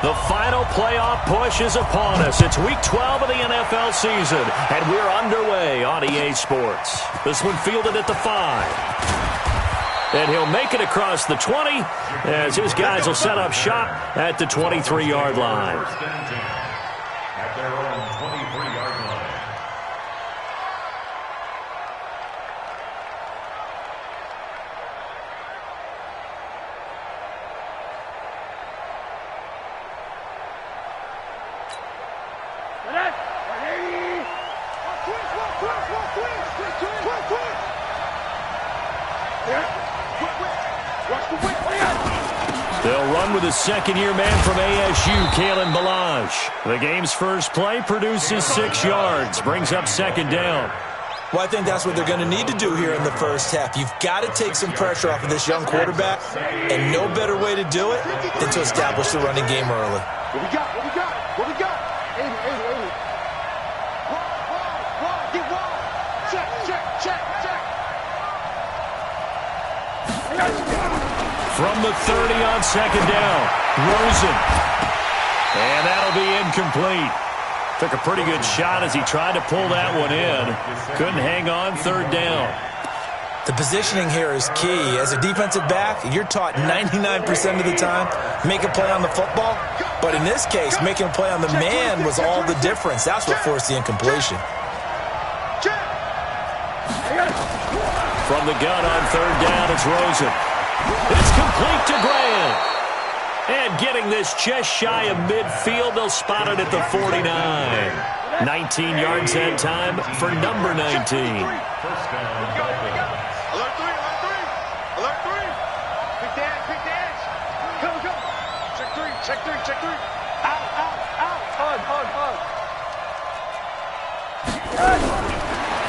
The final playoff push is upon us. It's Week 12 of the NFL season, and we're underway on EA Sports. This one fielded at the 5. And he'll make it across the 20 as his guys will set up shop at the 23-yard line. At their own 23-yard line. They'll run with a second-year man from ASU, Kalen Balazs. The game's first play produces 6 yards, brings up second down. Well, I think that's what they're going to need to do here in the first half. You've got to take some pressure off of this young quarterback, and no better way to do it than to establish the running game early. What we got? What we got? What we got? 80. Wall, get wall. Check. From the 30 on second down, Rosen. And that'll be incomplete. Took a pretty good shot as he tried to pull that one in. Couldn't hang on, third down. The positioning here is key. As a defensive back, you're taught 99% of the time, make a play on the football. But in this case, making a play on the man was all the difference. That's what forced the incompletion. From the gun on third down, it's Rosen. It's complete to Graham. And getting this just shy of midfield, they'll spot it at the 49. 19 yards that time for number 19. Alert 3. Alert 3. Pick the edge. Go. Check 3. Out. On.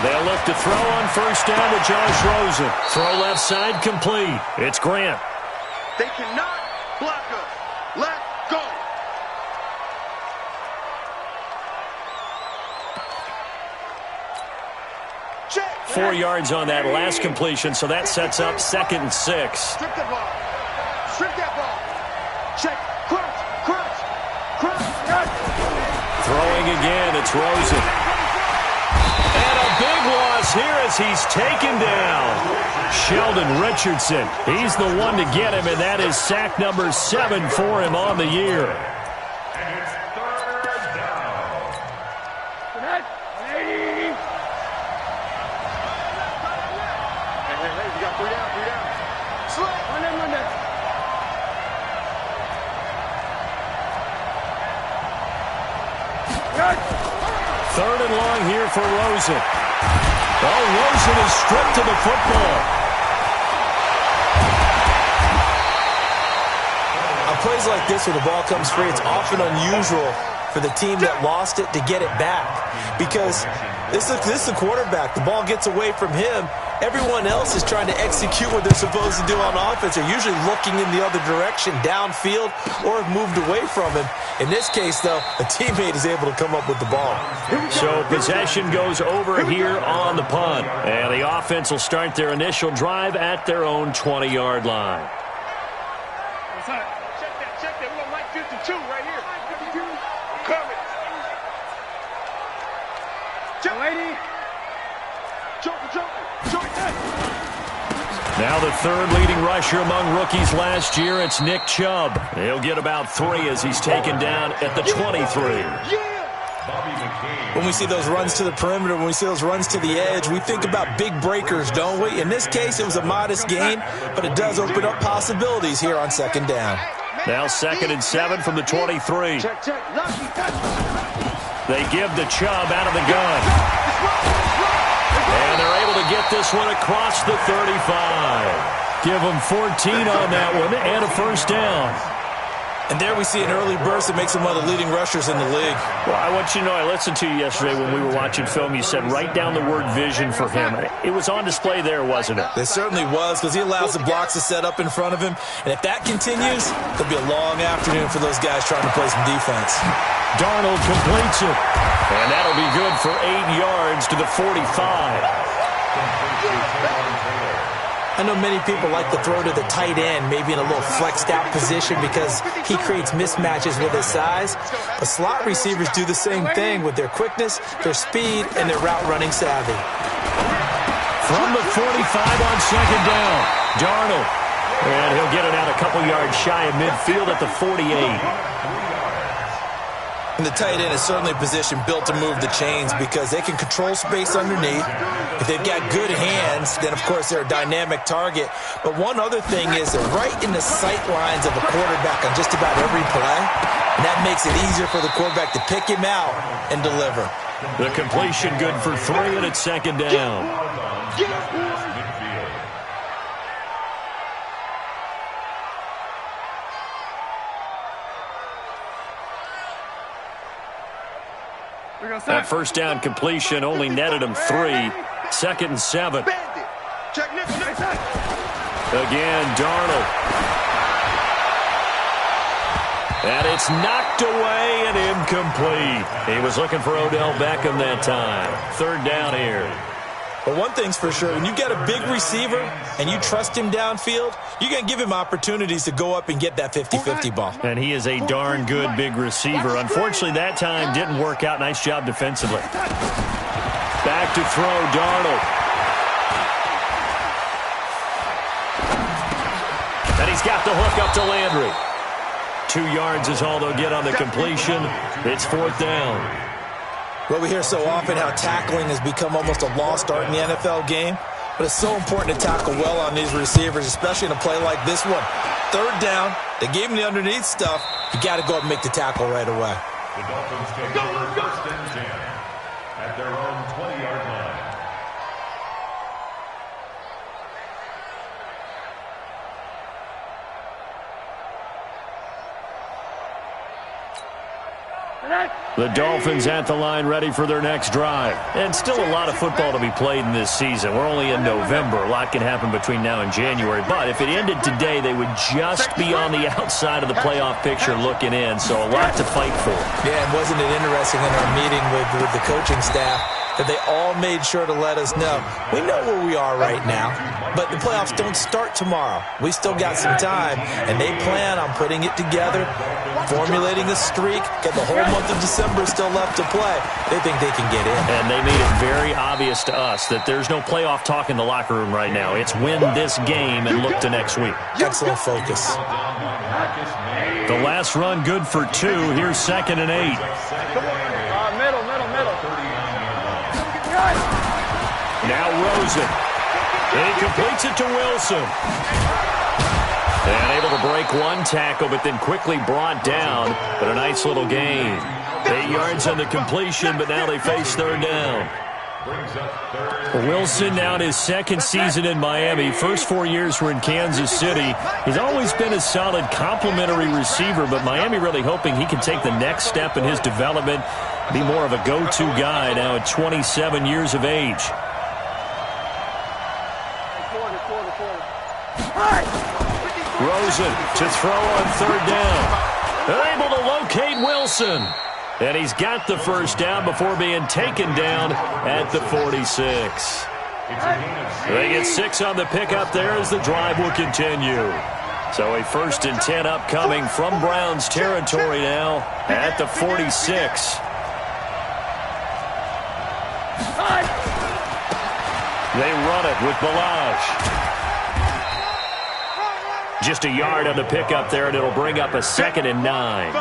They'll look to throw on first down to Josh Rosen. Throw left side complete. It's Grant. They cannot block us. Let's go. Check. 4 yards on that last completion, so that sets up 2nd and 6. Strip that ball. Check. Crunch. Throwing again, it's Rosen. And a big loss here as he's taken down. Sheldon Richardson, he's the one to get him, and that is sack number 7 for him on the year. And it's third down. Hey, we got 3 down. Slow. Run that. Third and long here for Rosen. Oh, Rosen is stripped to the football. On plays like this where the ball comes free, it's often unusual for the team that lost it to get it back. Because this is the quarterback. The ball gets away from him. Everyone else is trying to execute what they're supposed to do on offense. They're usually looking in the other direction, downfield, or have moved away from him. In this case, though, a teammate is able to come up with the ball. So possession goes over here on the punt. And the offense will start their initial drive at their own 20-yard line. Check that. We're on Mike 52 right here. Cover it. Lady. Now the third leading rusher among rookies last year, it's Nick Chubb. He'll get about 3 as he's taken down at the 23. When we see those runs to the perimeter, when we see those runs to the edge, we think about big breakers, don't we? In this case, it was a modest gain, but it does open up possibilities here on second down. Now 2nd and 7 from the 23. They give the Chubb out of the gun. And they're able to get this one across the 35. Give them 14 on that one and a first down. And there we see an early burst that makes him one of the leading rushers in the league. Well, I want you to know, I listened to you yesterday when we were watching film. You said write down the word vision for him. It was on display there, wasn't it? It certainly was, because he allows the blocks to set up in front of him. And if that continues, it'll be a long afternoon for those guys trying to play some defense. Darnold completes it. And that'll be good for 8 yards to the 45. I know many people like to throw to the tight end, maybe in a little flexed out position because he creates mismatches with his size. But slot receivers do the same thing with their quickness, their speed, and their route running savvy. From the 45 on second down, Darnold. And he'll get it out a couple yards shy of midfield at the 48. And the tight end is certainly a position built to move the chains because they can control space underneath. If they've got good hands, then, of course, they're a dynamic target. But one other thing is they're right in the sight lines of a quarterback on just about every play. And that makes it easier for the quarterback to pick him out and deliver. The completion good for 3, and it's second down. That first down completion only netted him 3. Second and 7. Again, Darnold. And it's knocked away and incomplete. He was looking for Odell Beckham that time. Third down here. But one thing's for sure, when you've got a big receiver and you trust him downfield, you're going to give him opportunities to go up and get that 50-50 ball. And he is a darn good big receiver. Unfortunately, that time didn't work out. Nice job defensively. Back to throw, Darnold. And he's got the hook up to Landry. 2 yards is all they'll get on the completion. It's fourth down. Well, we hear so often how tackling has become almost a lost art in the NFL game, but it's so important to tackle well on these receivers, especially in a play like this one. Third down, they gave him the underneath stuff. You got to go up and make the tackle right away. The Dolphins take over first and 10 at their own 20-yard line. The Dolphins at the line ready for their next drive. And still a lot of football to be played in this season. We're only in November. A lot can happen between now and January. But if it ended today, they would just be on the outside of the playoff picture looking in. So a lot to fight for. Yeah, and wasn't it interesting in our meeting with the coaching staff that they all made sure to let us know, we know where we are right now, but the playoffs don't start tomorrow. We still got some time, and they plan on putting it together, formulating a streak, get the whole month of December still left to play. They think they can get in. And they made it very obvious to us that there's no playoff talk in the locker room right now. It's win this game and look to next week. Excellent focus. The last run good for 2. Here's second and 8. Middle. Now Rosen. He completes it to Wilson. And able to break one tackle, but then quickly brought down. But a nice little gain. 8 yards on the completion, but now they face third down. Wilson now in his second season in Miami. First 4 years were in Kansas City. He's always been a solid complementary receiver, but Miami really hoping he can take the next step in his development, be more of a go-to guy now at 27 years of age. Rosen to throw on third down. Able to locate Wilson. And he's got the first down before being taken down at the 46. They get 6 on the pickup there as the drive will continue. So a first and 10 upcoming from Browns territory now at the 46. They run it with Balaj. Just a yard on the pickup there, and it'll bring up a second and 9.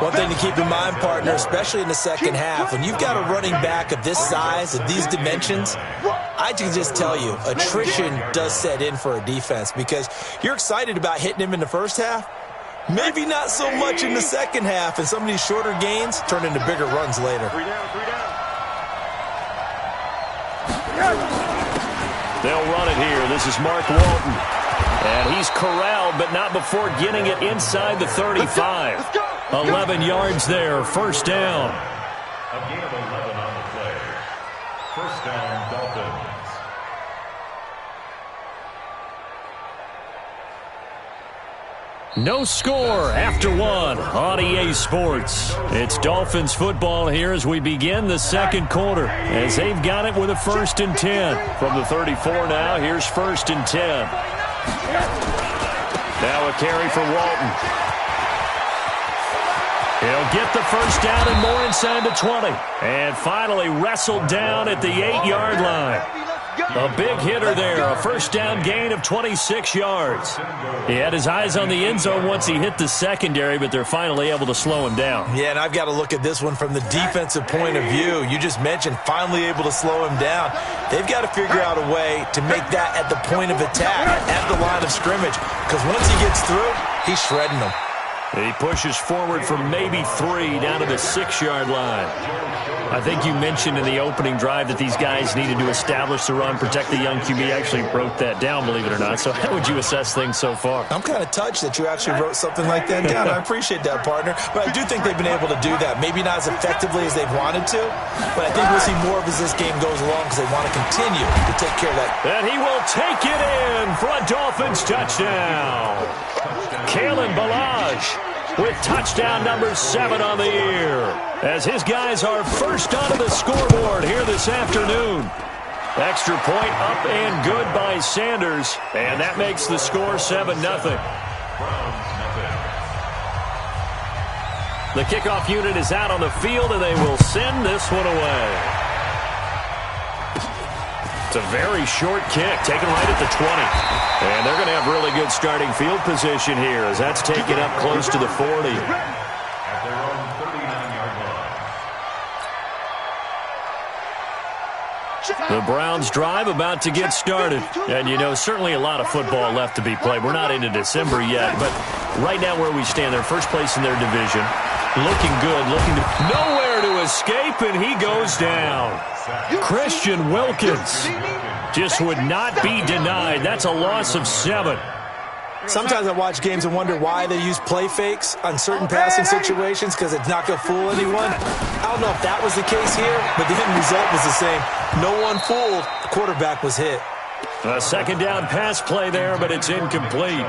One thing to keep in mind, partner, especially in the second half, when you've got a running back of this size, of these dimensions, I can just tell you, attrition does set in for a defense because you're excited about hitting him in the first half. Maybe not so much in the second half, and some of these shorter gains turn into bigger runs later. They'll run it here. This is Mark Walton. And he's corralled, but not before getting it inside the 35. 11 yards there, first down. A gain of 11 on the play. First down, Dolphins. No score after one on EA Sports. It's Dolphins football here as we begin the second quarter, as they've got it with a 1st and 10. From the 34 now, here's 1st and 10. Now a carry for Walton. He'll get the first down and more inside the 20. And finally wrestled down at the 8-yard line. A big hitter there, a first down gain of 26 yards. He had his eyes on the end zone once he hit the secondary, but they're finally able to slow him down. Yeah, and I've got to look at this one from the defensive point of view. You just mentioned finally able to slow him down. They've got to figure out a way to make that at the point of attack, at the line of scrimmage, because once he gets through, he's shredding them. He pushes forward for maybe 3 down to the 6-yard line. I think you mentioned in the opening drive that these guys needed to establish the run, protect the young QB. Actually wrote that down, believe it or not. So how would you assess things so far? I'm kind of touched that you actually wrote something like that down. I appreciate that, partner. But I do think they've been able to do that. Maybe not as effectively as they've wanted to, but I think we'll see more of as this game goes along because they want to continue to take care of that. And he will take it in for a Dolphins touchdown. Kalen Ballage with touchdown number 7 on the year, as his guys are first onto the scoreboard here this afternoon. Extra point up and good by Sanders, and that makes the score 7-0. The kickoff unit is out on the field, and they will send this one away. It's a very short kick, taken right at the 20. And they're going to have really good starting field position here, as that's taken up close to the 40. At their own 39-yard line. The Browns drive about to get started. And, you know, certainly a lot of football left to be played. We're not into December yet, but right now where we stand, they're first place in their division. Looking good, looking to nowhere to escape, and he goes down. Christian Wilkins just would not be denied. That's a loss of 7. Sometimes I watch games and wonder why they use play fakes on certain passing situations, because it's not going to fool anyone. I don't know if that was the case here, but the end result was the same. No one fooled. The quarterback was hit. A second down pass play there, but it's incomplete.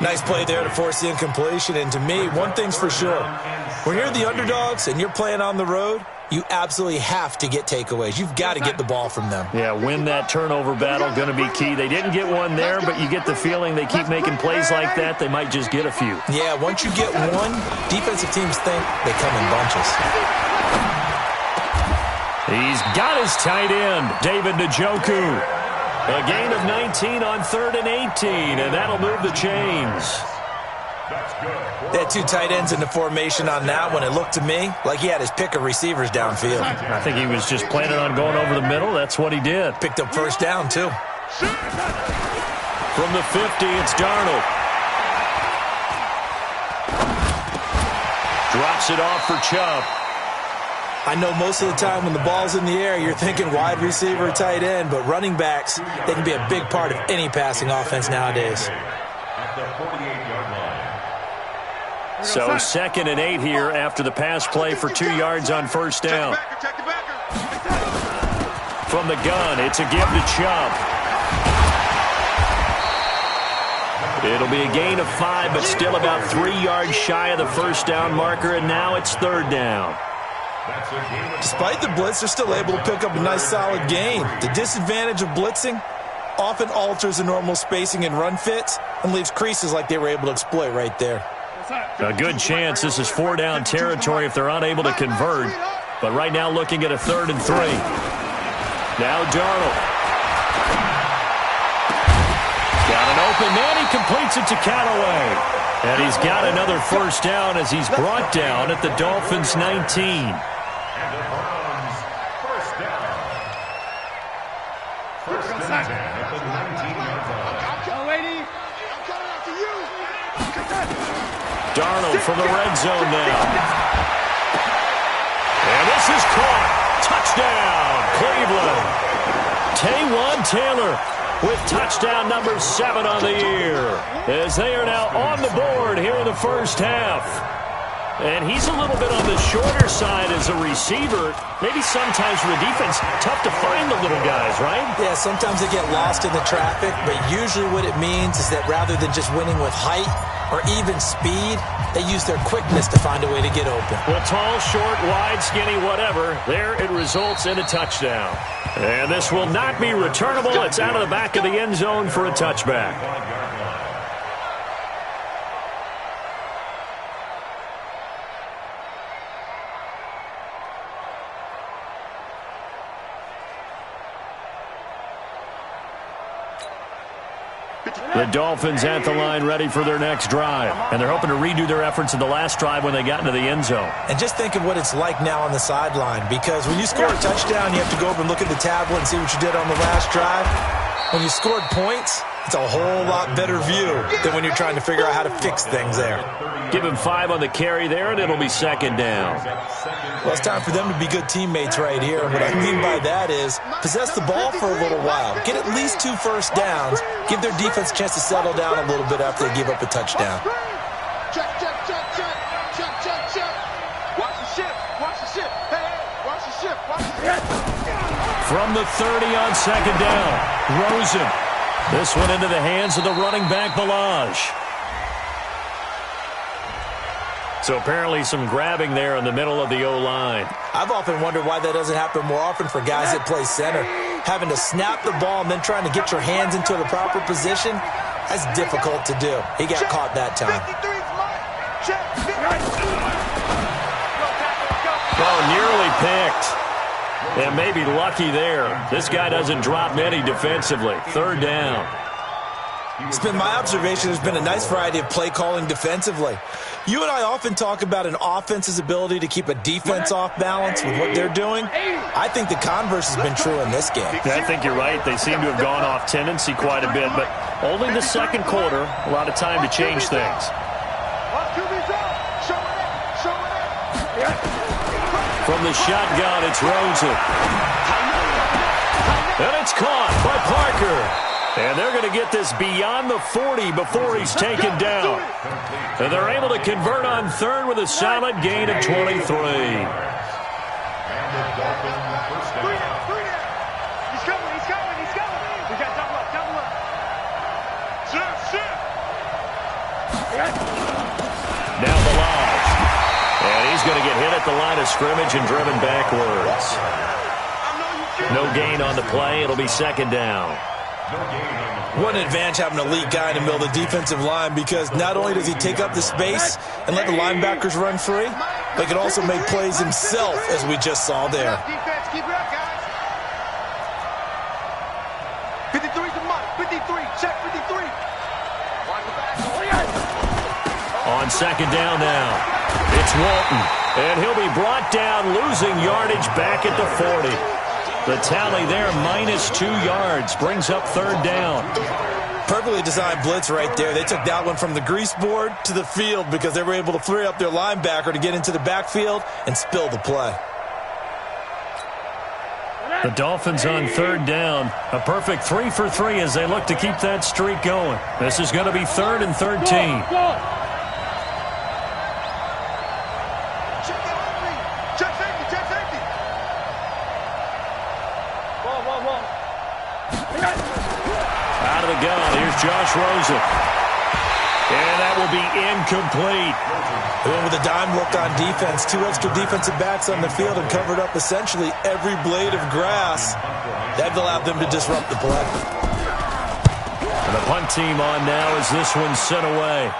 Nice play there to force the incompletion. And to me, one thing's for sure. When you're the underdogs and you're playing on the road, you absolutely have to get takeaways. You've got to get the ball from them. Yeah, win that turnover battle, going to be key. They didn't get one there, but you get the feeling they keep making plays like that, they might just get a few. Yeah, once you get one, defensive teams think they come in bunches. He's got his tight end, David Njoku. A gain of 19 on 3rd and 18, and that'll move the chains. They had 2 tight ends in the formation on that one. It looked to me like he had his pick of receivers downfield. I think he was just planning on going over the middle. That's what he did. Picked up first down, too. From the 50, it's Darnold. Drops it off for Chubb. I know most of the time when the ball's in the air, you're thinking wide receiver, tight end, but running backs, they can be a big part of any passing offense nowadays. At the 48-yard line. So 2nd and 8 here after the pass play for 2 yards on first down. From the gun, it's a give to Chubb. It'll be a gain of 5, but still about 3 yards shy of the first down marker, and now it's 3rd down. Despite the blitz, they're still able to pick up a nice solid gain. The disadvantage of blitzing often alters the normal spacing and run fits and leaves creases like they were able to exploit right there. A good chance this is 4-down territory if they're unable to convert. But right now looking at a 3rd and 3. Now Darnold. Got an open man. He completes it to Callaway. And he's got another first down as he's brought down at the Dolphins' 19. And the Browns, first down. First and 10 at the 19-yard line. I'm coming after you. Darnold from the red zone now. And this is caught. Touchdown, Cleveland. Taywan Taylor with touchdown number 7 on the year, as they are now on the board here in the first half. And he's a little bit on the shorter side as a receiver. Maybe sometimes for the defense, tough to find the little guys, right? Yeah, sometimes they get lost in the traffic, but usually what it means is that rather than just winning with height or even speed, they use their quickness to find a way to get open. Well, tall, short, wide, skinny, whatever, there it results in a touchdown. And this will not be returnable. It's out of the back of the end zone for a touchback. The Dolphins at the line ready for their next drive. And they're hoping to redo their efforts in the last drive when they got into the end zone. And just think of what it's like now on the sideline, because when you score a touchdown, you have to go over and look at the tablet and see what you did on the last drive. When you scored points, it's a whole lot better view than when you're trying to figure out how to fix things there. Give him 5 on the carry there, and it'll be second down. Well, it's time for them to be good teammates right here. And what I mean by that is possess the ball for a little while. Get at least 2 first downs. Give their defense a chance to settle down a little bit after they give up a touchdown. Check, check, check, check. Check, check, check. Watch the ship. Watch the ship. Hey, watch the ship. Watch the ship. From the 30 on second down, Rosen. This one into the hands of the running back, Balaj. So apparently some grabbing there in the middle of the O-line. I've often wondered why that doesn't happen more often for guys that play center. Having to snap the ball and then trying to get your hands into the proper position, that's difficult to do. He got caught that time. Oh, nearly picked. And maybe lucky there. This guy doesn't drop many defensively. Third down. It's been my observation there's been a nice variety of play calling defensively. You and I often talk about an offense's ability to keep a defense off balance with what they're doing. I think the converse has been true in this game. I think you're right. They seem to have gone off tendency quite a bit, but only the second quarter, a lot of time to change things. From the shotgun, it's Rosen. And it's caught by Parker. And they're going to get this beyond the 40 before he's taken down. And they're able to convert on third with a solid gain of 23. He's coming, he's coming, he's coming. We got double up, double up. Shift. Now Balaj. And he's going to get hit at the line of scrimmage and driven backwards. No gain on the play. It'll be second down. What an advantage having an elite guy in the middle of the defensive line, because not only does he take up the space and let the linebackers run free, but he can also make plays himself, as we just saw there. Defense, keep it up, guys. 53's the mark. 53. Check 53. On second down now, it's Walton. And he'll be brought down, losing yardage back at the 40. The tally there, -2 yards, brings up third down. Perfectly designed blitz right there. They took that one from the grease board to the field because they were able to free up their linebacker to get into the backfield and spill the play. The Dolphins on third down. A perfect 3 for 3 as they look to keep that streak going. This is going to be 3rd and 13. Out of the gun, here's Josh Rosen. And that will be incomplete. They went with a dime look on defense. 2 extra defensive backs on the field and covered up essentially every blade of grass. That allowed them to disrupt the play. And the punt team on now as this one's sent away.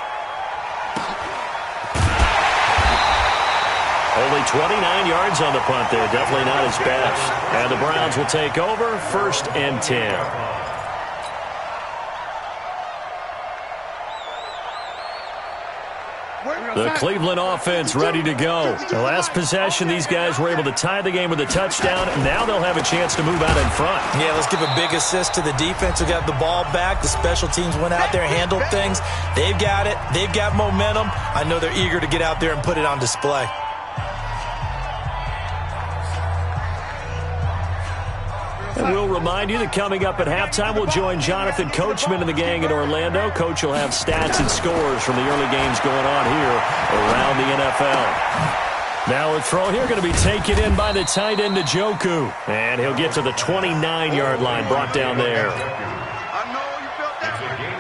Only 29 yards on the punt there. Definitely not his best. And the Browns will take over, 1st and 10. The Cleveland offense ready to go. The last possession, these guys were able to tie the game with a touchdown. Now they'll have a chance to move out in front. Yeah, let's give a big assist to the defense who got the ball back. The special teams went out there, handled things. They've got it. They've got momentum. I know they're eager to get out there and put it on display. And we'll remind you that coming up at halftime, we'll join Jonathan Coachman and the gang in Orlando. Coach will have stats and scores from the early games going on here around the NFL. Now a throw here going to be taken in by the tight end, Njoku. And he'll get to the 29-yard line, brought down there.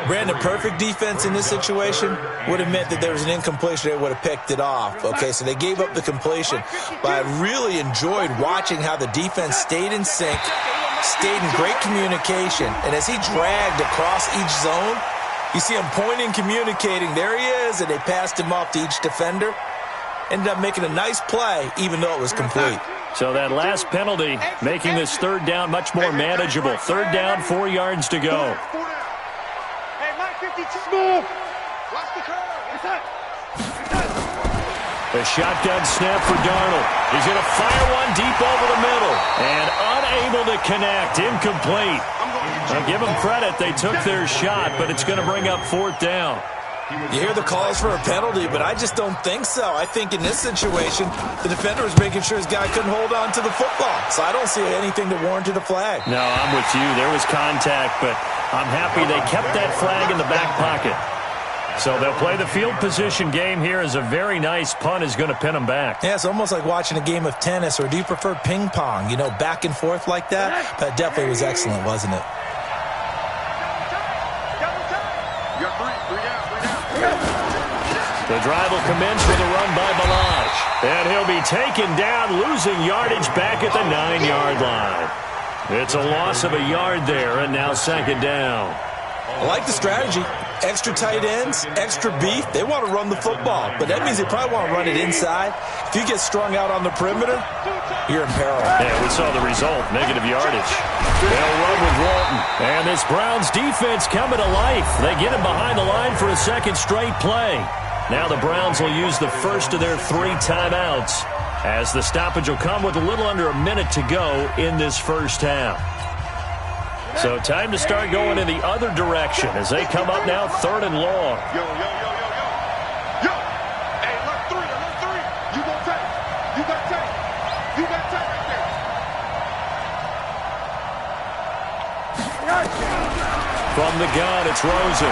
Brandon, perfect defense in this situation would have meant that there was an incompletion. They would have picked it off. Okay, so they gave up the completion. But I really enjoyed watching how the defense stayed in sync, stayed in great communication. And as he dragged across each zone, you see him pointing, communicating. There he is, and they passed him off to each defender. Ended up making a nice play, even though it was complete. So that last penalty making this third down much more manageable. Third down, 4 yards to go. The shotgun snap for Darnold. He's going to fire one deep over the middle. And unable to connect. Incomplete. Now give them credit. They took their shot, but it's going to bring up fourth down. You hear the calls for a penalty, but I just don't think so. I think in this situation, the defender was making sure his guy couldn't hold on to the football. So I don't see anything that warranted a flag. No, I'm with you. There was contact, but I'm happy they kept that flag in the back pocket. So they'll play the field position game here as a very nice punt is going to pin them back. Yeah, it's almost like watching a game of tennis, or do you prefer ping pong? You know, back and forth like that? That definitely was excellent, wasn't it? The drive will commence with a run by Balaj. And he'll be taken down, losing yardage back at the 9-yard line. It's a loss of a yard there, and now second down. I like the strategy. Extra tight ends, extra beef. They want to run the football, but that means they probably want to run it inside. If you get strung out on the perimeter, you're in peril. Yeah, we saw the result, negative yardage. They'll run with Walton. And this Browns defense coming to life. They get him behind the line for a second straight play. Now the Browns will use the first of their 3 timeouts, as the stoppage will come with a little under a minute to go in this first half. So time to start going in the other direction as they come up now 3rd and long. Yo. Hey, look 3. You gon' take. You got take. You got take right there. From the gun, it's Rosen.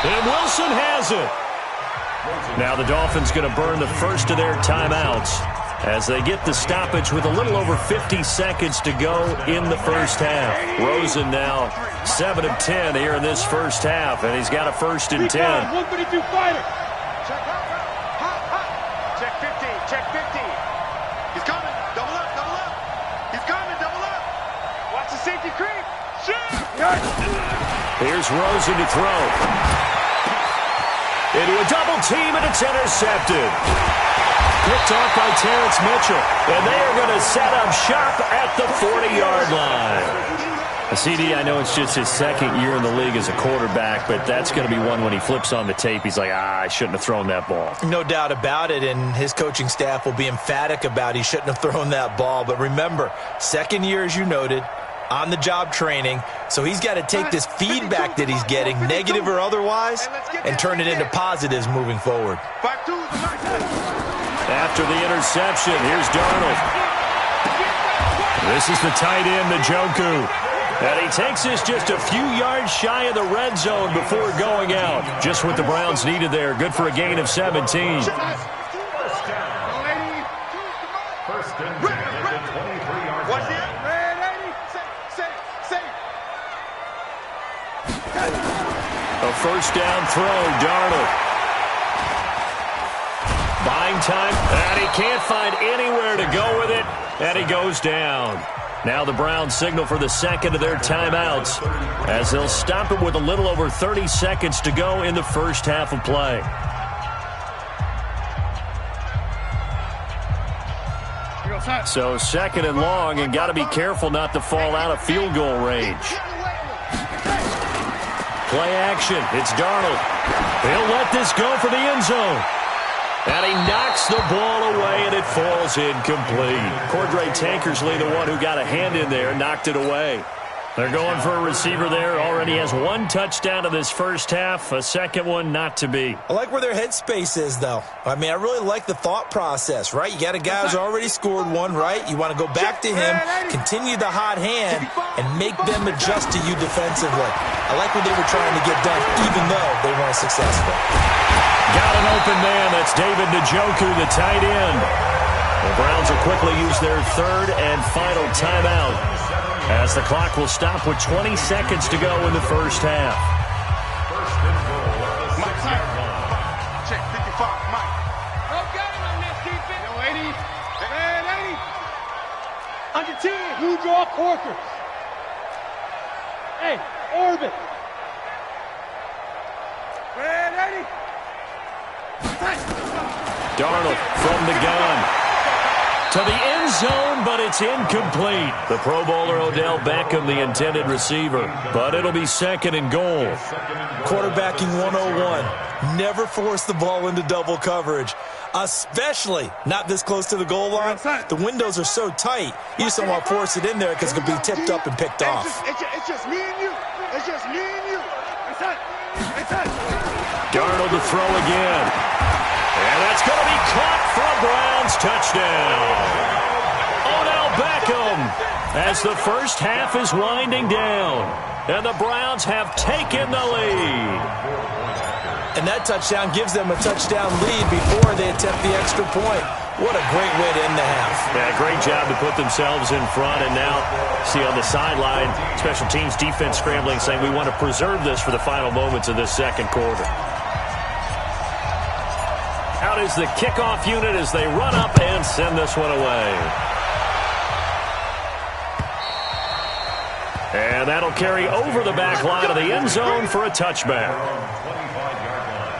And Wilson has it. Now the Dolphins going to burn the first of their timeouts as they get the stoppage with a little over 50 seconds to go in the first half. Rosen now 7 of 10 here in this first half, and he's got a 1st and 10. 132 fighter. Check 15. Check 15. He's coming. Double up. He's coming. Double up. Watch the safety creep. Shoot. Here's Rosen to throw. Into a double team, and it's intercepted. Picked off by Terrence Mitchell. And they are going to set up shop at the 40-yard line. CD, I know it's just his 2nd year in the league as a quarterback, but that's going to be one when he flips on the tape. He's like, I shouldn't have thrown that ball. No doubt about it, and his coaching staff will be emphatic about he shouldn't have thrown that ball. But remember, 2nd year, as you noted, on-the-job training, so he's got to take this feedback that he's getting, negative or otherwise, and turn it into positives moving forward. After the interception, here's Darnold. This is the tight end, Njoku. And he takes this just a few yards shy of the red zone before going out. Just what the Browns needed there. Good for a gain of 17. First and 10 at the 23-yard line. A first down throw, Darnold. Buying time, and he can't find anywhere to go with it, and he goes down. Now the Browns signal for the 2nd of their timeouts as they'll stop it with a little over 30 seconds to go in the first half of play. So 2nd and long, and got to be careful not to fall out of field goal range. Play action. It's Darnold. He'll let this go for the end zone. And he knocks the ball away, and it falls incomplete. Cordray Tankersley, the one who got a hand in there, knocked it away. They're going for a receiver there. Already has one touchdown in this first half. A second one not to be. I like where their headspace is, though. I mean, I really like the thought process, right? You got a guy who's already scored one, right? You want to go back to him, continue the hot hand, and make them adjust to you defensively. I like what they were trying to get done, even though they weren't successful. Got an open man. That's David Njoku, the tight end. The Browns will quickly use their third and final timeout, as the clock will stop with 20 seconds to go in the first half. First and goal at the 6-yard line. Check 55, Mike. No got him on this defense. Yo, 80. Man, 80. Under 10. You draw Corker. Hey, orbit. Man, 80. Darnold from the gun to the end zone, but it's incomplete. The Pro Bowler Odell Beckham, the intended receiver, but it'll be second and goal. Quarterbacking 101. Never force the ball into double coverage, especially not this close to the goal line. The windows are so tight, you just don't want to force it in there because it could be tipped up and picked off. It's just me and you. It's just me and you. Darnold to throw again. And that's going to be caught for a Browns touchdown. Odell Beckham, as the first half is winding down. And the Browns have taken the lead. And that touchdown gives them a touchdown lead before they attempt the extra point. What a great way to end the half. Yeah, great job to put themselves in front. And now, see on the sideline, special teams defense scrambling, saying we want to preserve this for the final moments of this second quarter. Out is the kickoff unit as they run up and send this one away. And that'll carry over the back line of the end zone for a touchback. 25-yard line.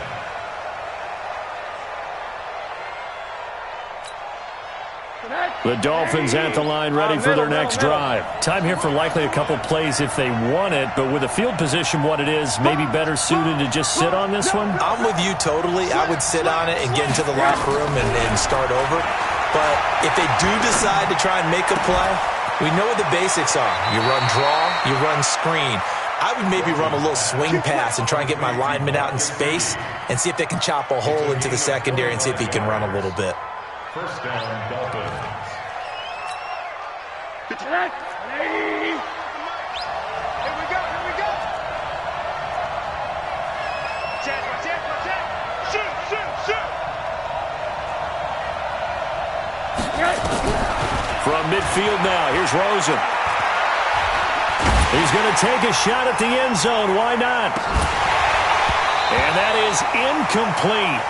The Dolphins at the line ready for their next drive. Time here for likely a couple plays if they want it, but with the field position what it is, maybe better suited to just sit on this one? I'm with you totally. I would sit on it and get into the locker room and start over. But if they do decide to try and make a play, we know what the basics are. You run draw, you run screen. I would maybe run a little swing pass and try and get my lineman out in space and see if they can chop a hole into the secondary and see if he can run a little bit. First down, Dolphins. Here we go. Check. Shoot. From midfield now, here's Rosen. He's going to take a shot at the end zone. Why not? And that is incomplete.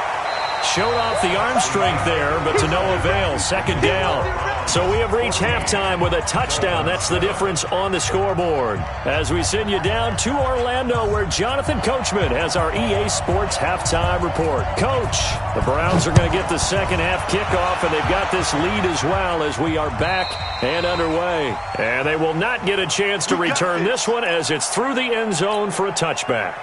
Showed off the arm strength there, but to no avail. Second down. So we have reached halftime with a touchdown. That's the difference on the scoreboard. As we send you down to Orlando, where Jonathan Coachman has our EA Sports halftime report. Coach, the Browns are going to get the second half kickoff, and they've got this lead as well as we are back and underway. And they will not get a chance to return this one as it's through the end zone for a touchback.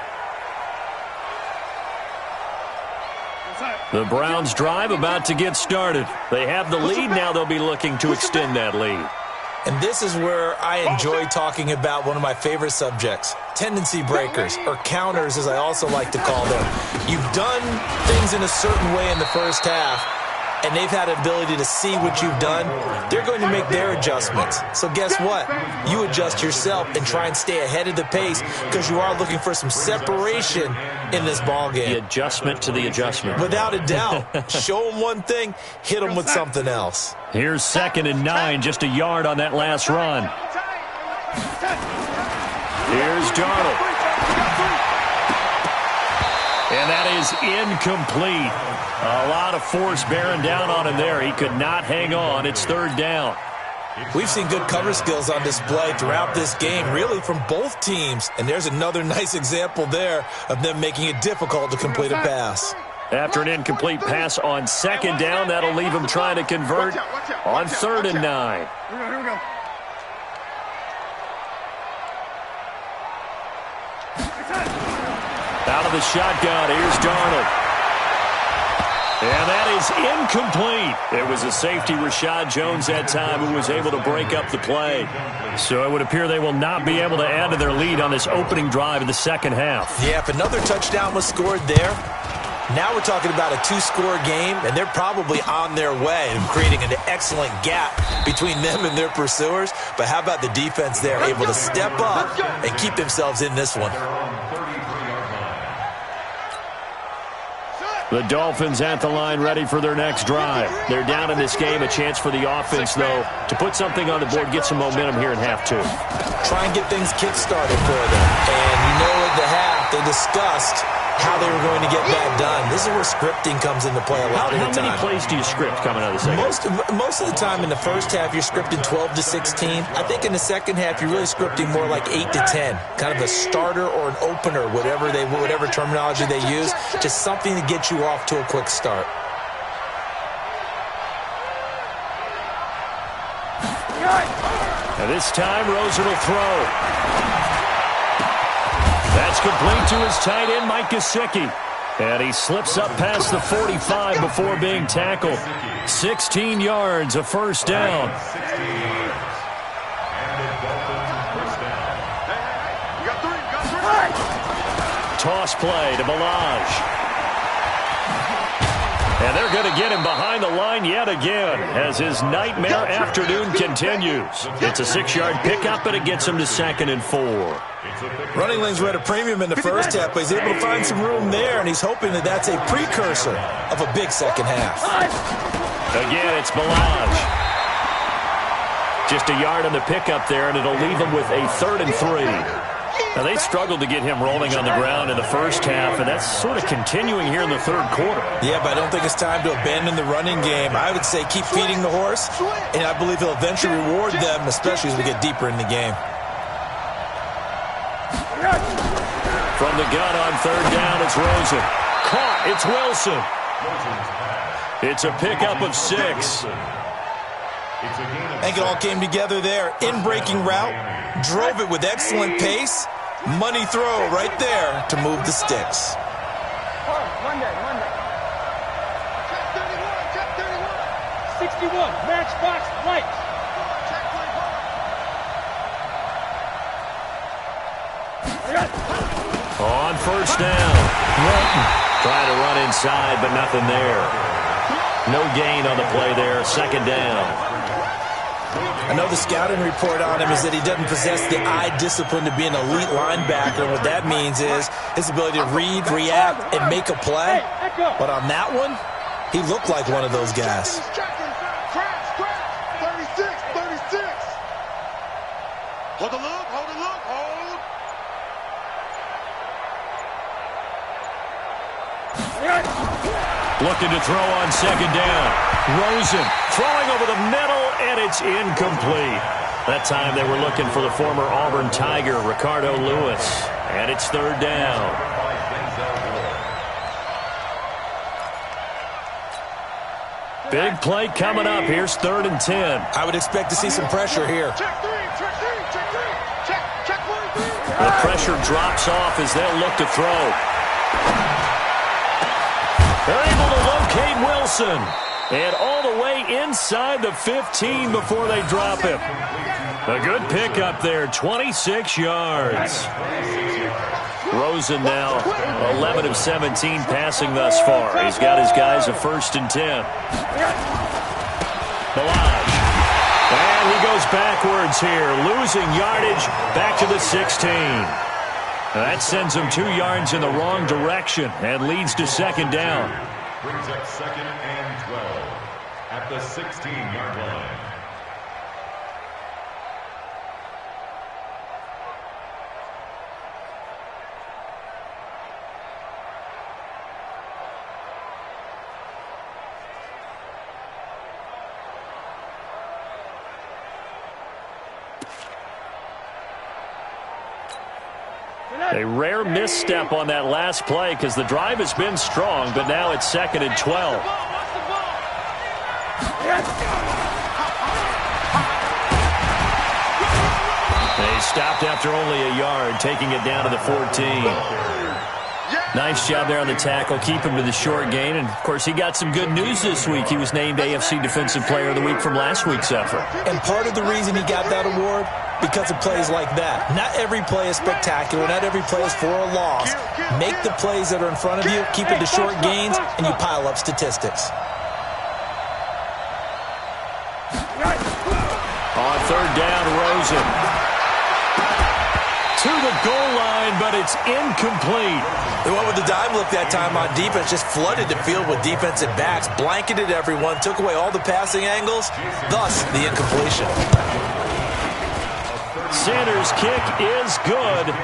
The Browns drive about to get started. They have the lead. Now they'll be looking to extend that lead. And this is where I enjoy talking about one of my favorite subjects, tendency breakers, or counters as I also like to call them. You've done things in a certain way in the first half, and they've had an ability to see what you've done. They're going to make their adjustments. So guess what? You adjust yourself and try and stay ahead of the pace because you are looking for some separation in this ball game. The adjustment to the adjustment. Without a doubt. Show them one thing, hit them with something else. Here's 2nd and 9, just a yard on that last run. Here's Darnold. And that is incomplete. A lot of force bearing down on him there. He could not hang on. It's 3rd down. We've seen good cover skills on display throughout this game, really from both teams. And there's another nice example there of them making it difficult to complete a pass. After an incomplete pass on 2nd down, that'll leave him trying to convert on 3rd and 9. Here we go. Out of the shotgun, here's Darnold. And that is incomplete. It was a safety, Rashad Jones, that time, who was able to break up the play. So it would appear they will not be able to add to their lead on this opening drive of the second half. Yeah, if another touchdown was scored there, now we're talking about a 2-score game, and they're probably on their way and creating an excellent gap between them and their pursuers. But how about the defense there, able to step up and keep themselves in this one? The Dolphins at the line, ready for their next drive. They're down in this game. A chance for the offense, though, to put something on the board, get some momentum here in half two. Try and get things kick-started for them. And you know at the half, they discussed how they were going to get that done. This is where scripting comes into play a lot of the time. How many plays do you script coming out of the second half? Most of the time in the first half, you're scripting 12 to 16. I think in the second half, you're really scripting more like 8 to 10. Kind of a starter or an opener, whatever terminology they use. Just something to get you off to a quick start. And this time, Rosen will throw. That's complete to his tight end, Mike Gesicki. And he slips up past the 45 before being tackled. 16 yards, a first down. Toss play to Balaj. And they're going to get him behind the line yet again as his nightmare afternoon continues. It's a 6-yard pickup, and it gets him to 2nd and 4. Running lanes were at a premium in the first half, but he's able to find some room there, and he's hoping that that's a precursor of a big second half. Again, it's Balaj. Just a yard on the pickup there, and it'll leave him with a 3rd and 3. Now, they struggled to get him rolling on the ground in the first half, and that's sort of continuing here in the third quarter. Yeah, but I don't think it's time to abandon the running game. I would say keep feeding the horse, and I believe he'll eventually reward them, especially as we get deeper in the game. From the gun on 3rd down, it's Rosen. Caught, it's Wilson. It's a pickup of 6. I think it all came together there. In-breaking route, drove it with excellent pace. Money throw right there to move the sticks. Monday. Check 31. 61, matchbox, right. On 1st down. Trying to run inside, but nothing there. No gain on the play there. 2nd down. I know the scouting report on him is that he doesn't possess the eye discipline to be an elite linebacker. And what that means is his ability to read, react, and make a play. But on that one, he looked like one of those guys. 36. Hold the look. Looking to throw on 2nd down. Rosen throwing over the middle, and it's incomplete. That time they were looking for the former Auburn Tiger, Ricardo Lewis. And it's 3rd down. Big play coming up. Here's 3rd and 10. I would expect to see some pressure here. Check 3. The pressure drops off as they'll look to throw. They're able to locate Wilson. And all the way inside the 15 before they drop him. A good pickup there, 26 yards. Rosen now 11 of 17 passing thus far. He's got his guys a 1st and 10. Balaj. And he goes backwards here, losing yardage back to the 16. That sends him 2 yards in the wrong direction and leads to 2nd down. Brings up 2nd and 12 at the 16-yard line. A rare misstep on that last play because the drive has been strong, but now it's 2nd and 12. They stopped after only a yard, taking it down to the 14. Yeah. Nice job there on the tackle. Keep him to the short gain. And, of course, he got some good news this week. He was named AFC Defensive Player of the Week from last week's effort. And part of the reason he got that award, because of plays like that. Not every play is spectacular. Not every play is for a loss. Make the plays that are in front of you, keep it to short gains, and you pile up statistics. On third down, Rosen. To the goal line, but it's incomplete. They went with the dime look that time on defense, just flooded the field with defensive backs, blanketed everyone, took away all the passing angles, thus the incompletion. Sanders' kick is good.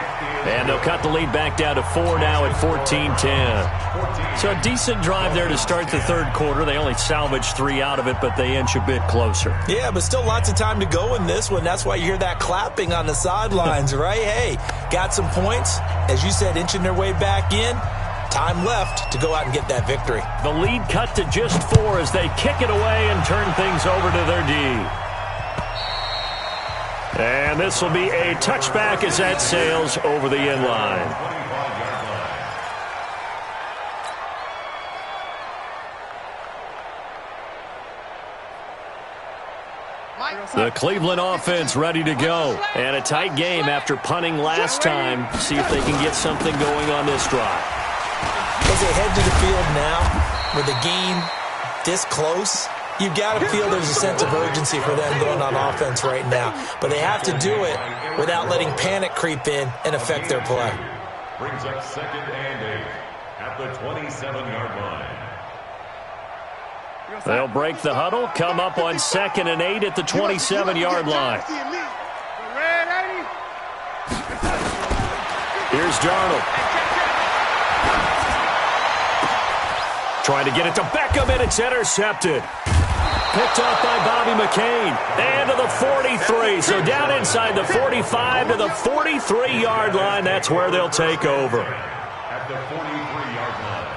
And they'll cut the lead back down to 4 now at 14-10. So a decent drive there to start the third quarter. They only salvaged 3 out of it, but they inch a bit closer. Yeah, but still lots of time to go in this one. That's why you hear that clapping on the sidelines, right? Hey, got some points. As you said, inching their way back in. Time left to go out and get that victory. The lead cut to just 4 as they kick it away and turn things over to their D. And this will be a touchback as that sails over the end line. The Cleveland offense ready to go. And a tight game after punting last time. See if they can get something going on this drive. As they head to the field now, with the game this close, you've got to feel there's a sense of urgency for them going on offense right now. But they have to do it without letting panic creep in and affect their play. Brings up 2nd and 8 at the 27-yard line. They'll break the huddle, come up on 2nd and 8 at the 27-yard line. Here's Darnold. Trying to get it to Beckham, and it's intercepted. Picked off by Bobby McCain. And to the 43. So down inside the 45 to the 43-yard line. That's where they'll take over. At the 43-yard line.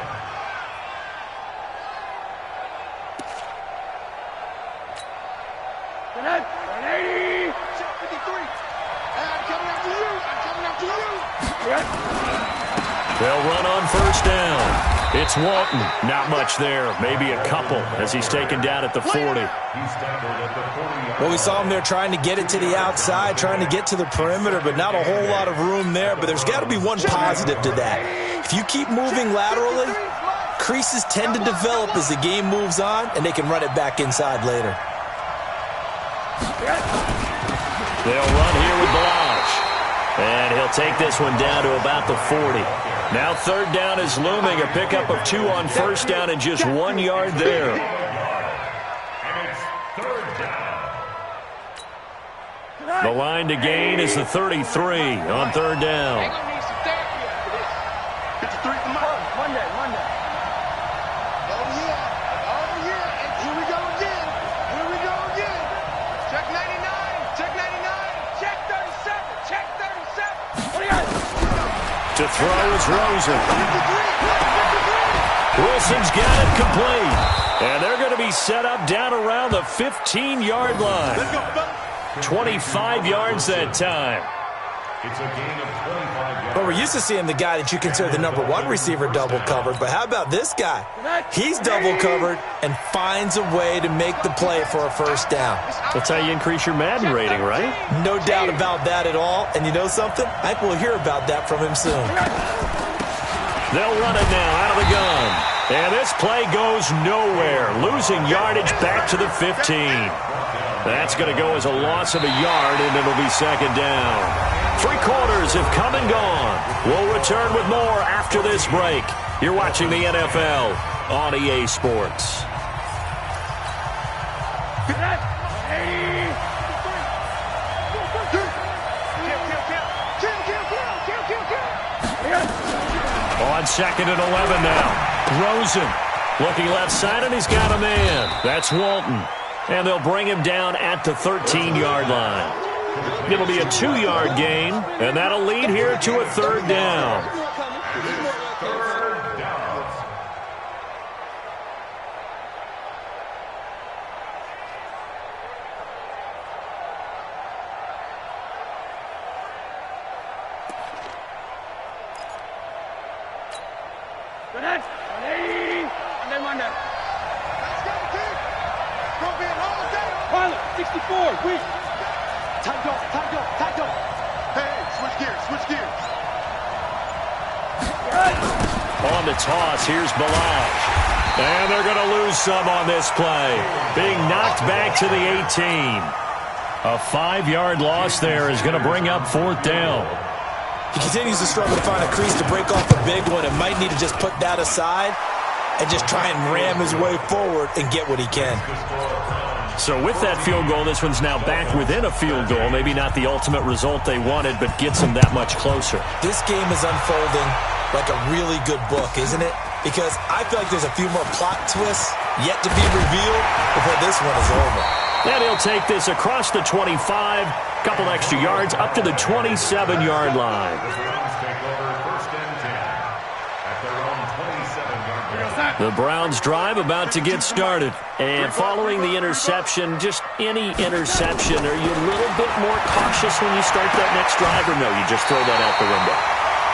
They'll run on first down. It's Walton. Not much there. Maybe a couple as he's taken down at the 40. Well, we saw him there trying to get it to the outside, trying to get to the perimeter, but not a whole lot of room there. But there's got to be one positive to that. If you keep moving laterally, creases tend to develop as the game moves on, and they can run it back inside later. They'll run here with Balazs. And he'll take this one down to about the 40. Now third down is looming. A pickup of 2 on first down and just 1 yard there. And it's 3rd down. The line to gain is the 33 on third down. To throw is Rosen. Wilson's got it complete. And they're going to be set up down around the 15-yard line. 25 yards that time. It's a gain of 25 yards. Well, we're used to seeing the guy that you consider the number 1 receiver double covered, but how about this guy? He's double covered and finds a way to make the play for a first down. That's how you increase your Madden rating, right? No doubt about that at all. And you know something? I think we'll hear about that from him soon. They'll run it now out of the gun. And this play goes nowhere. Losing yardage back to the 15. That's going to go as a loss of a yard, and it'll be second down. 3 quarters have come and gone. We'll return with more after this break. You're watching the NFL on EA Sports. On 2nd and 11 now. Rosen looking left side, and he's got a man. That's Walton. And they'll bring him down at the 13-yard line. It'll be a 2-yard gain, and that'll lead here to a third down. 180. And then one down. Let's go, kid. Gonna be a long day. Pilot, 64, weak. Tight go. Hey, switch gears. On the toss, here's Balaj. And they're going to lose some on this play. Being knocked back to the 18. A 5-yard loss there is going to bring up 4th down. He continues to struggle to find a crease to break off a big one and might need to just put that aside and just try and ram his way forward and get what he can. So with that field goal, this one's now back within a field goal. Maybe not the ultimate result they wanted, but gets them that much closer. This game is unfolding like a really good book, isn't it? Because I feel like there's a few more plot twists yet to be revealed before this one is over. And he'll take this across the 25, couple extra yards, up to the 27-yard line. The Browns drive about to get started. And following the interception, just any interception, are you a little bit more cautious when you start that next drive, or no, you just throw that out the window?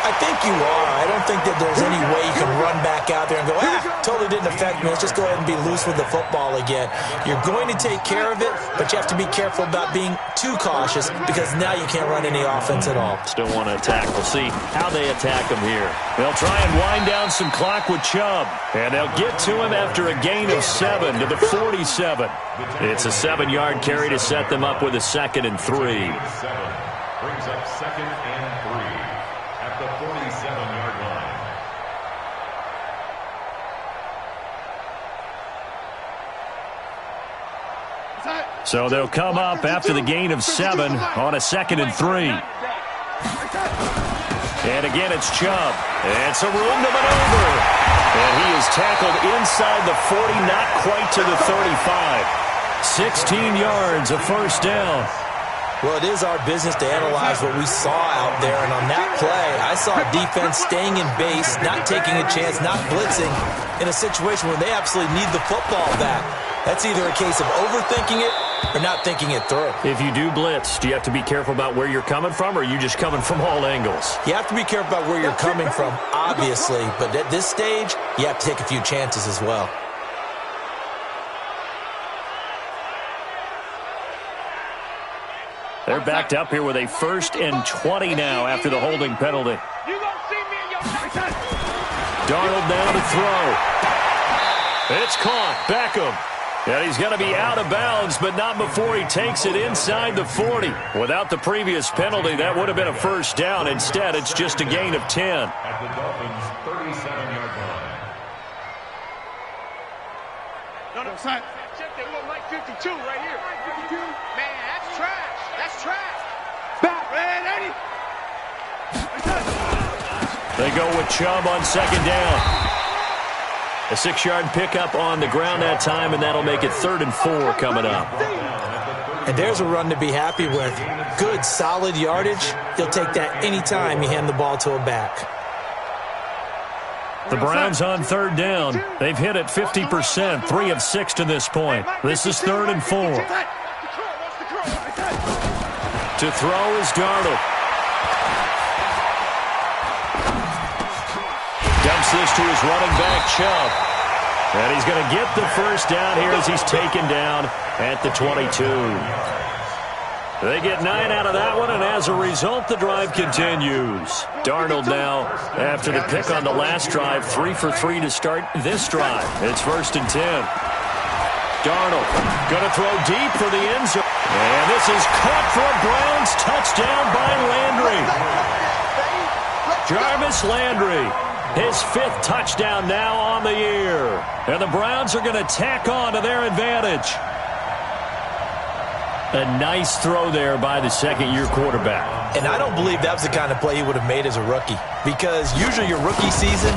I think you are. I don't think that there's any way you can run back out there and go, totally didn't affect me. Let's just go ahead and be loose with the football again. You're going to take care of it, but you have to be careful about being too cautious because now you can't run any offense at all. Still want to attack. We'll see how they attack him here. They'll try and wind down some clock with Chubb, and they'll get to him after a gain of 7 to the 47. It's a 7-yard carry to set them up with a 2nd and 3. Brings up 2nd and 3 at the 47-yard line. So they'll come up after the gain of 7 on a 2nd and 3. And again, it's Chubb. It's a room to maneuver. And he is tackled inside the 40, not quite to the 35. 16 yards, a 1st down. Well, it is our business to analyze what we saw out there, and on that play, I saw a defense staying in base, not taking a chance, not blitzing, in a situation where they absolutely need the football back. That's either a case of overthinking it or not thinking it through. If you do blitz, do you have to be careful about where you're coming from, or are you just coming from all angles? You have to be careful about where you're coming from, obviously, but at this stage, you have to take a few chances as well. They're backed up here with a 1st and 20 now after the holding penalty. You gonna see me in your Darnold now to throw. It's caught. Beckham. And he's going to be out of bounds, but not before he takes it inside the 40. Without the previous penalty, that would have been a 1st down. Instead, it's just a gain of 10. At the Dolphins' 37-yard line. No, son. Check that one, Mike 52 right here. Mike 52. Man, that's trash. That's trash. Back, man, Eddie. They go with Chubb on 2nd down. A 6-yard pickup on the ground that time, and that'll make it 3rd and 4 coming up. And there's a run to be happy with. Good, solid yardage. You'll take that anytime you hand the ball to a back. The Browns on 3rd down. They've hit it 50%, 3 of 6 to this point. This is 3rd and 4. To throw is Darnold. Dumps this to his running back, Chubb. And he's going to get the 1st down here as he's taken down at the 22. They get 9 out of that one, and as a result, the drive continues. Darnold now, after the pick on the last drive, 3 for 3 to start this drive. It's 1st and 10. Darnold going to throw deep for the end zone. And this is caught for a Browns touchdown by Landry. Jarvis Landry. His 5th touchdown now on the year. And the Browns are going to tack on to their advantage. A nice throw there by the 2nd-year quarterback. And I don't believe that was the kind of play he would have made as a rookie. Because usually your rookie season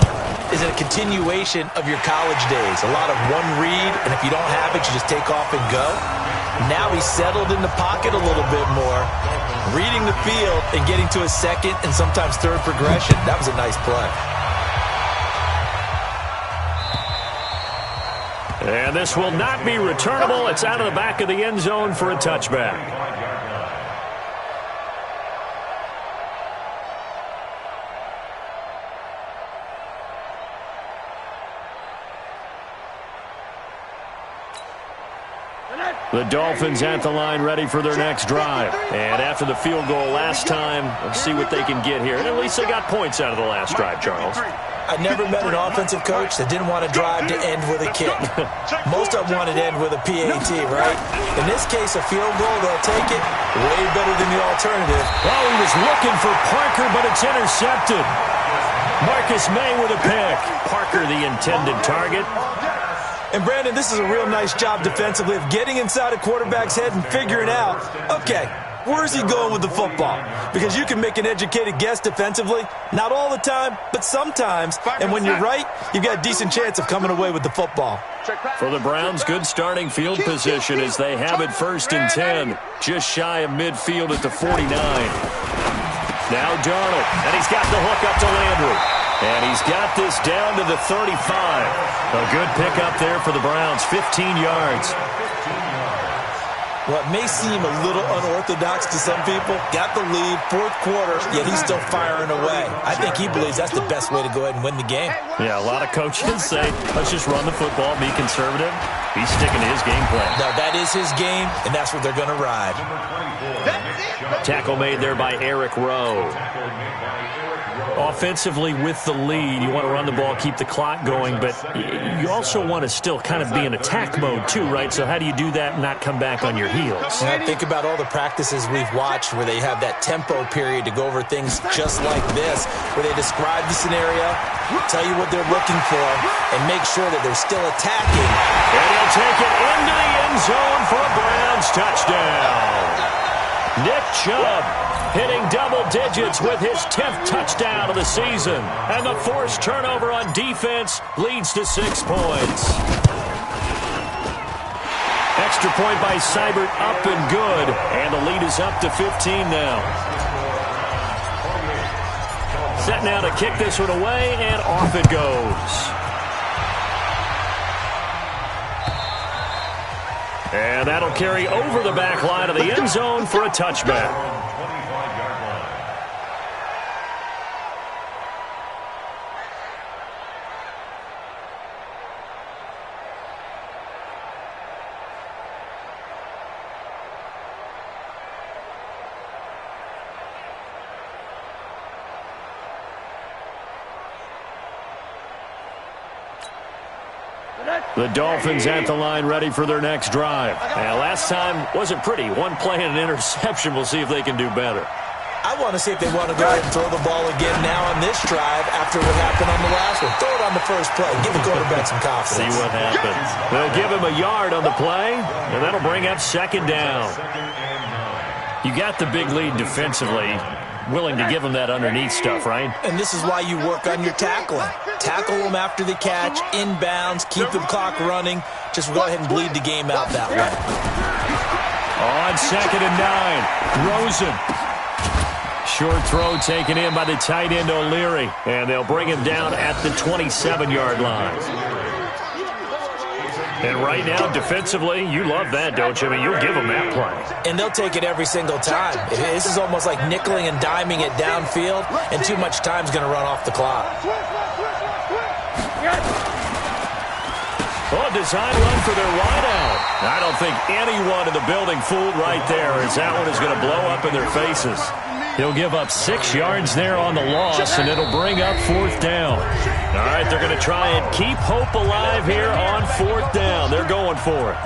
is a continuation of your college days. A lot of one read, and if you don't have it, you just take off and go. Now he's settled in the pocket a little bit more, reading the field and getting to his 2nd and sometimes 3rd progression. That was a nice play. And this will not be returnable. It's out of the back of the end zone for a touchback. The Dolphins at the line ready for their next drive. And after the field goal last time, let's see what they can get here. And at least they got points out of the last drive, Charles. I never met an offensive coach that didn't want to drive to end with a kick. Most of them wanted to end with a PAT, right? In this case, a field goal, they'll take it. Way better than the alternative. Oh, he was looking for Parker, but it's intercepted. Marcus May with a pick. Parker, the intended target. And, Brandon, this is a real nice job defensively of getting inside a quarterback's head and figuring out, okay, where is he going with the football? Because you can make an educated guess defensively. Not all the time, but sometimes. And when you're right, you've got a decent chance of coming away with the football. For the Browns, good starting field position as they have it 1st and 10. Just shy of midfield at the 49. Now Darnold, and he's got the hook up to Landry. And he's got this down to the 35. A good pickup there for the Browns, 15 yards. What may seem a little unorthodox to some people, got the lead, 4th quarter, yet he's still firing away. I think he believes that's the best way to go ahead and win the game. Yeah, a lot of coaches say, let's just run the football, be conservative. He's sticking to his game plan. No, that is his game, and that's what they're going to ride. Tackle made there by Eric Rowe. Offensively with the lead, you want to run the ball, keep the clock going, but you also want to still kind of be in attack mode too, right? So how do you do that and not come back on your heels? And I think about all the practices we've watched where they have that tempo period to go over things just like this, where they describe the scenario, tell you what they're looking for, and make sure that they're still attacking. And he'll take it into the end zone for a Browns touchdown. Nick Chubb hitting double digits with his 10th touchdown of the season. And the forced turnover on defense leads to 6 points. Extra point by Seibert, up and good. And the lead is up to 15 now. Set now to kick this one away, and off it goes. And that'll carry over the back line of the end zone for a touchback. The Dolphins at the line ready for their next drive. And last time wasn't pretty. One play and an interception. We'll see if they can do better. I want to see if they want to go ahead and throw the ball again now on this drive after what happened on the last one. Throw it on the first play. Give the quarterback some confidence. See what happens. They'll give him a yard on the play, and that'll bring up 2nd down. You got the big lead defensively. Willing to give them that underneath stuff, right? And this is why you work on your tackling. Tackle them after the catch, inbounds, keep the clock running. Just go ahead and bleed the game out that way. On 2nd and 9, Rosen. Short throw taken in by the tight end O'Leary. And they'll bring him down at the 27-yard line. And right now, defensively, you love that, don't you? I mean, you'll give them that play. And they'll take it every single time. This is almost like nickeling and diming it downfield, and too much time's going to run off the clock. Oh, design run for their wideout. I don't think anyone in the building fooled right there, as that one is going to blow up in their faces. He'll give up 6 yards there on the loss, and it'll bring up 4th down. All right, they're going to try and keep hope alive here on 4th down. They're going for it.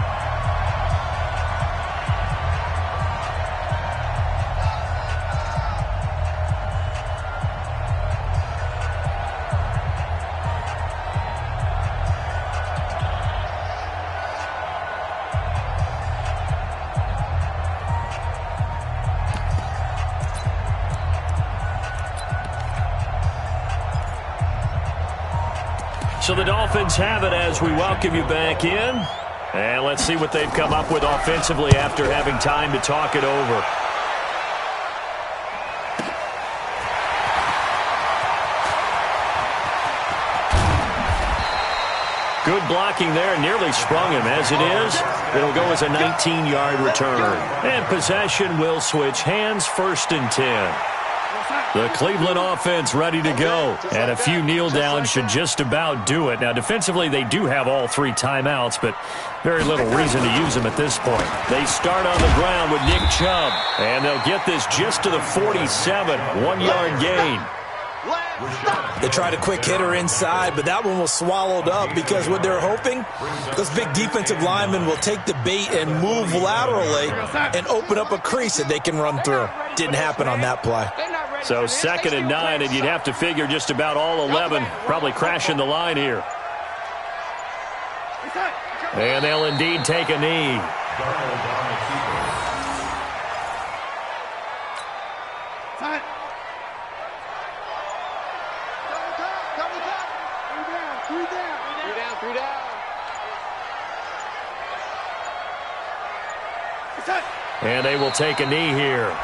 So the Dolphins have it as we welcome you back in. And let's see what they've come up with offensively after having time to talk it over. Good blocking there, nearly sprung him. As it is, it'll go as a 19-yard return. And possession will switch hands, 1st and 10. The Cleveland offense ready to go. And a few kneel downs should just about do it. Now, defensively, they do have all 3 timeouts, but very little reason to use them at this point. They start on the ground with Nick Chubb. And they'll get this just to the 47. 1-yard gain. They tried a quick hitter inside, but that one was swallowed up because what they're hoping, those big defensive linemen will take the bait and move laterally and open up a crease that they can run through. Didn't happen on that play. So 2nd and 9, and you'd have to figure just about all 11 probably crashing the line here. And they'll indeed take a knee. And they will take a knee here.